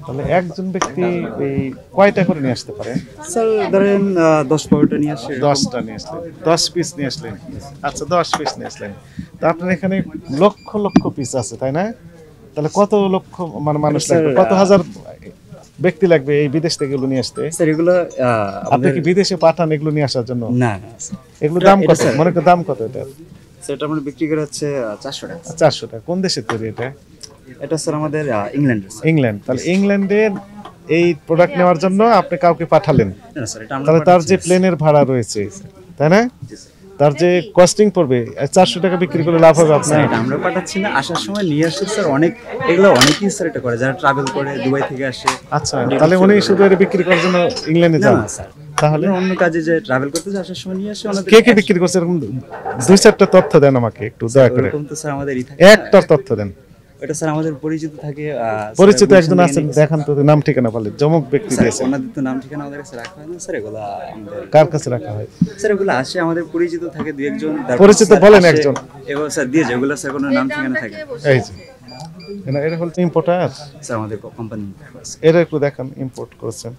তাহলে একজন ব্যক্তি এই কয়টা করে নিয়ে আসতে পারে? স্যার ধরেন 10-12টা নিয়ে আসে। 10টা নিয়ে আসলেন, 10 পিস নিয়ে আসলেন। আচ্ছা 10 পিস নিয়ে আসলেন। তো আপনার এখানে লক্ষ লক্ষ পিস আছে তাই না? তাহলে কত লক্ষ মানে মানুষ লাগবে, কত হাজার ব্যক্তি লাগবে এই বিদেশ থেকে এগুলো নিয়ে আসতে? স্যার এগুলো আপনি কি বিদেশে পাঠান এগুলো নিয়ে আসার জন্য? না না এগুলো দাম কত? মনে করেন দাম কত এটা? স্যার এটা আমরা বিক্রি করে হচ্ছে 400 টাকা। 400 টাকা। কোন দেশে তৈরি এটা? এটা স্যার আমাদের ইংল্যান্ডের। ইংল্যান্ড। তাহলে ইংল্যান্ডের এই প্রোডাক্ট নেওয়ার জন্য আপনি কাউকে পাঠালেন, না স্যার এটা আমরা তাহলে তার যে প্লেনের ভাড়া রয়েছে তাই না, তার যে কস্টিং পড়বে 400 টাকা বিক্রি করে লাভ হবে আপনার? এটা আমরা পাঠাচ্ছি না, আসার সময় নিয়ে আসছে স্যার। অনেক এগুলো অনেকেই স্যার এটা করে যারা ট্রাভেল করে দুবাই থেকে আসে। আচ্ছা, তাহলে উনি শুধু এটা বিক্রি করার জন্য ইংল্যান্ডে যান? না স্যার, তাহলে অন্য কাজে যে ট্রাভেল করতে যায় আসার সময় নিয়ে আসে। কে কে বিক্রি করছে এরকম 2-4টা তথ্য দেন আমাকে একটু দয়া করে। এরকম তো স্যার আমাদেরই থাকে। একটা তথ্য দেন। এটা স্যার আমাদের পরিচিত থাকে। পরিচিত একজন আছেন, দেখান তো নাম ঠিকানা বলেন। জমক ব্যক্তি দিয়েছে, ওনাদের তো নাম ঠিকানা আমাদের কাছে রাখা হয় না স্যার। এগুলা আমাদের কার কাছে রাখা হয় স্যার? এগুলো আসে আমাদের পরিচিত থাকে দুই একজন। পরিচিত বলেন একজন। এগুলো স্যার দিয়ে যায়, এগুলো স্যার কোনো নাম ঠিকানা থাকে। এই যে এটা হচ্ছে ইম্পোর্টার স্যার আমাদের কোম্পানি। এটা একটু দেখান, ইম্পোর্ট করেছেন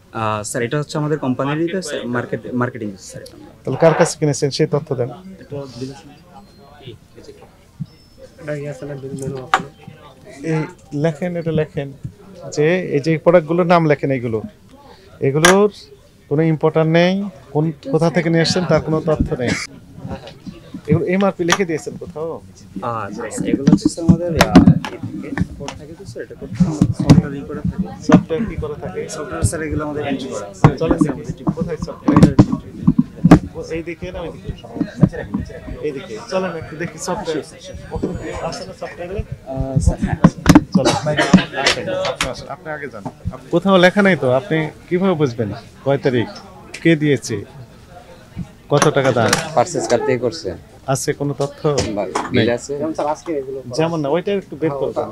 স্যার এটা হচ্ছে আমাদের কোম্পানিরই তো স্যার, মার্কেটিং স্যার। তাহলে কার কাছে কিনেছেন সেই তথ্য দেন। এটা এই লেখেন, এটা লেখেন যে এই যে প্রোডাক্টগুলোর নাম লেখেন। এগুলোর কোনো ইম্পোর্টার নেই, কোথা থেকে নিয়ে আসছেন তার কোনো তথ্য নেই। এগুলো এমআরপি লিখে দিয়েছেন কোথাও? এগুলো হচ্ছে স্যার আমাদের কোড থাকে তো স্যার। এটা কোড সফটওয়্যার ই করে থাকে। সফটওয়্যার কি করে থাকে? সফটওয়্যার স্যার এগুলো আমাদের এন্ট্রি করা আছে। চলেন দেখি কোথায় সফটওয়্যার। এইদিকে না ওইদিকে? এইদিকে চলেন একটু দেখি সফটওয়্যার। ওখানে কি আছে না সফটওয়্যারে? স্যার হ্যাঁ চলেন আপনি আগে যান। কোথাও লেখা নাই তো, আপনি কিভাবে বুঝবেন কয় তারিখ, কে দিয়েছে, কত টাকা দাম? পারচেজ কার থেকে করছে আছে কোনো তথ্য? বিল আছে? যেমন না ওইটা একটু বের করবেন।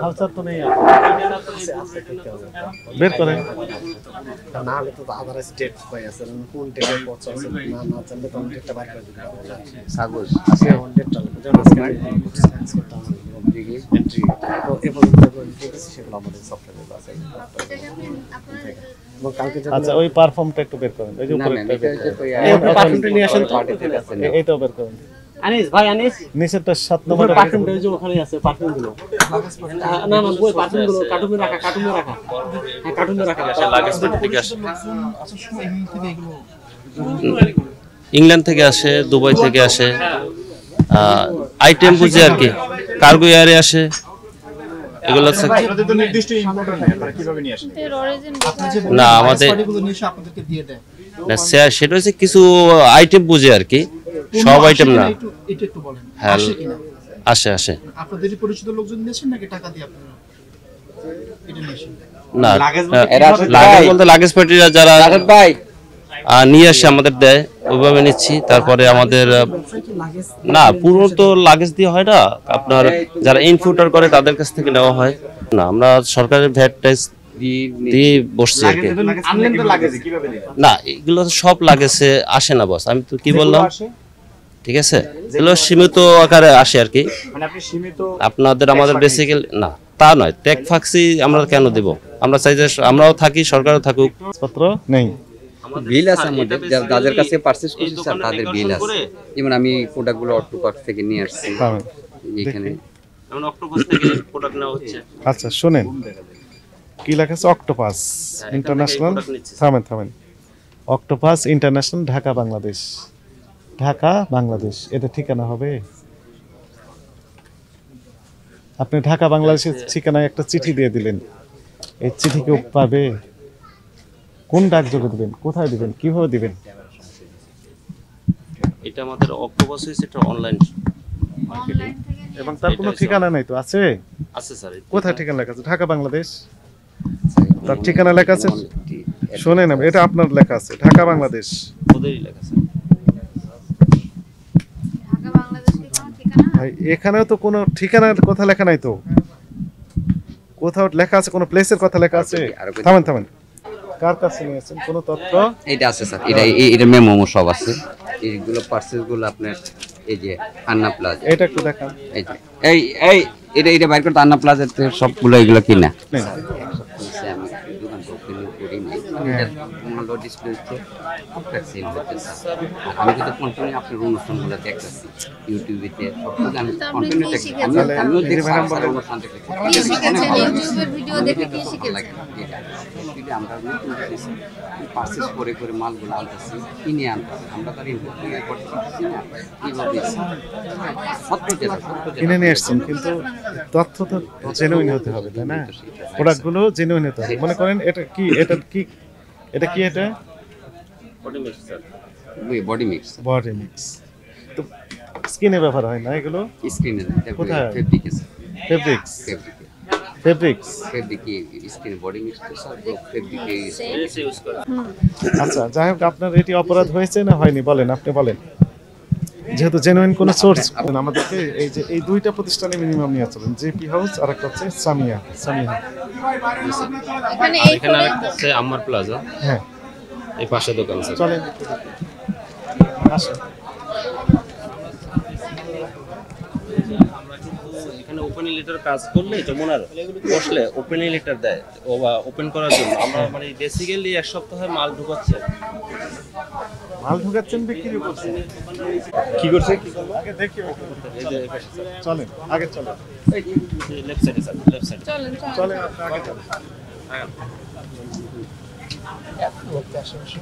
ভাউচার তো নেই, বের করেন। না হলে তো আদারওয়াইজ ডেট কই আছে, কোন ডেটে পৌঁছে আছে না না জানলে তো ডেটটা বাইর করে দিতে হবে। কাগজ আছে অন ডেটটা যেমন আজকে করতে হবে এন্ট্রি তো এরপর ঠিক আছে, সেগুলো আমাদের সফটওয়্যারে আছে। এবং কালকে আচ্ছা ওই পারফর্মটা একটু বের করেন, ওই যে উপরে একটা বের করেন। এই পারফিউমটা নিয়ে আসেন তো। এইটাও বের করেন। আনিস ভাই আনিস, নিচেরটা 7 নম্বর পারফিউমটা ওই যে ওখানে আছে পারফিউমগুলো। না না বই পারফিউমগুলো কার্টুনে রাখা হ্যাঁ কার্টুনে রাখা লাগেজ থেকে আসে, ইংল্যান্ড থেকে আসে, দুবাই থেকে আসে, আইটেম বুঝে আর কি, কার্গো এয়ারে আসে। এগুলো না আমাদের না স্যার, সেটা হচ্ছে কিছু আইটেম বুঝে আর কি, সব আইটেম না। হ্যাঁ আসে আসে। আপনাদেরই পরিচিত লোকজন দিয়েছেন নাকি টাকা দিয়ে আপনারা এটা নিয়েছেন? না লাগেজ বলতে লাগেজ পার্টিরা যারা নিয়ে আসে আমাদের দেয়, ওইভাবে নিচ্ছি। তারপরে আমাদের না পুরো তো লাগেজ দিয়ে হয় না, আপনার যারা ইনফুটার করে তাদের কাছ থেকে নেওয়া হয়। না আমরা সরকারের ভ্যাট ট্যাক্স দিয়ে বসছি আর কি। না এগুলো সব লাগেজে আসে না বস, আমি তো কি বললাম, ঠিক আছে? এগুলো সীমিত আকারে আসে আর কি। আপনাদের আমাদের বেসিক্যাল না তা নয়, ট্যাগ ফাক্সি আমরা কেন দেব? আমরা চাই যে আমরাও থাকি, সরকারও থাকুক। পত্র নেই, বিল আছে আমাদের, যাদের কাছে পারচেজ করছি স্যার তাদের বিল আছে। যেমন আমি প্রোডাক্টগুলো অক্টোপাস থেকে নিয়ে আসছি এখানে। যেমন অক্টোপাস থেকে প্রোডাক্ট নেওয়া হচ্ছে। আচ্ছা শুনেন, কি লেখা আছে? Octopus international. থামেন। Octopus international, Dhaka Bangladesh. ঢাকা বাংলাদেশ এটা ঠিকানা হবে? আপনি ঢাকা বাংলাদেশের ঠিকানায় একটা চিঠি দিয়ে দিলেন, এই চিঠি কেউ পাবে? কোন ডাকযোগে দিবেন, কোথায় দিবেন, কিভাবে দিবেন? এটা আমাদের অক্টোপাস হইছে, এটা অনলাইন মার্কেটিং এবং তার কোনো ঠিকানা নাই তো? আছে আছে স্যার। কোথায় ঠিকানা লেখা আছে? ঢাকা বাংলাদেশ তার ঠিকানা লেখা আছে। শোনেন এটা আপনার লেখা আছে ঢাকা বাংলাদেশ, ওদেরই লেখা আছে। ঢাকা বাংলাদেশ কি কোনো ঠিকানা? ভাই এখানেও তো কোনো ঠিকানার কথা লেখা নাই তো, কোথাও লেখা আছে কোনো প্লেসের কথা লেখা আছে? থামেন। কার কাছে নিয়েছেন কোনো তথ্য? এটা আছে স্যার, এটা মেমো সব আছে। এইগুলো পারচেজগুলো আপনার এই যে আন্না প্লাজা, এটা একটু দেখান। এই যে এই এটা বাইর করতে আন্না প্লাজাতে সবগুলো এগুলো কিনা। নেন। আমি দোকান ওপেন করি নাই, মাল ডিসপ্লে হচ্ছে টুকটাক সেল হচ্ছে। আর আমি কিন্তু কন্টিনিউ আপনার অনুষ্ঠানগুলো দেখতেছি ইউটিউবেতে, সবকিছু আমি তা আপনি কন্টিনিউ কি দেখি। শিখেছেন? আমিও দেখছি ম্যাডাম আপনার বলেন। অনুষ্ঠান দেখি। কি শিখেছেন ইউটিউবের ভিডিও দেখে কি শিখেছেন? আমরা পারচেস করে করে মালগুলো আনতেছি, কিনে আনতেছি, আমরা তার ইনপুট করতে পারছি না। এইভাবে সত্য যেটা কিনে নিয়ে এসছেন, কিন্তু তথ্য তো জেনুইন হতে হবে, তাই না? প্রোডাক্টগুলো জেনুইন হতে হবে। মনে করেন এটা কি, এটা কি, এটা কি, এটা বডি মিক্স বডি মিক্স, তো স্কিনে ব্যবহার হয় না এগুলো? স্ক্রিনে কোথায়? Fabric fabrics, fabric fabrics. ফেব্রিকে স্ক্রিনে বডি মিক্স তো সব ফেব্রিকে ইউজ করে। আচ্ছা, যাই হোক, আপনার এটি অপরাধ হয়েছে না হয়নি বলেন, আপনি বলেন। যেহেতু জেনুইন কোনো সোর্স আমাদেরকে, এই যে এই দুইটা প্রতিষ্ঠানে মিনিমাম নিয়ে চলেন, জেপি হাউস আর একটা হচ্ছে সামিয়া। এখানে এই এখানে করে আরেকটা আছে আম্মার প্লাজা, হ্যাঁ, এই পাশে দোকান আছে। চলেন আসেন। এখানে ওপেন লিটার কাজ করলে যমুনার বসলে ওপেন লিটার দেয় ও বা ওপেন করার জন্য আমরা মানে বেসিক্যালি এক সপ্তাহে মাল ঢুকাচ্ছে। মাল ঢুকাচ্ছেন, বিক্রি করছেন, কি করছে? আগে দেখি। এই যে এই পাশে স্যার, চলেন আগে চলেন, লেফট সাইডে স্যার, লেফট সাইডে। চলেন চলেন চলেন আপনি আগে চলেন। লোককে আশেপাশে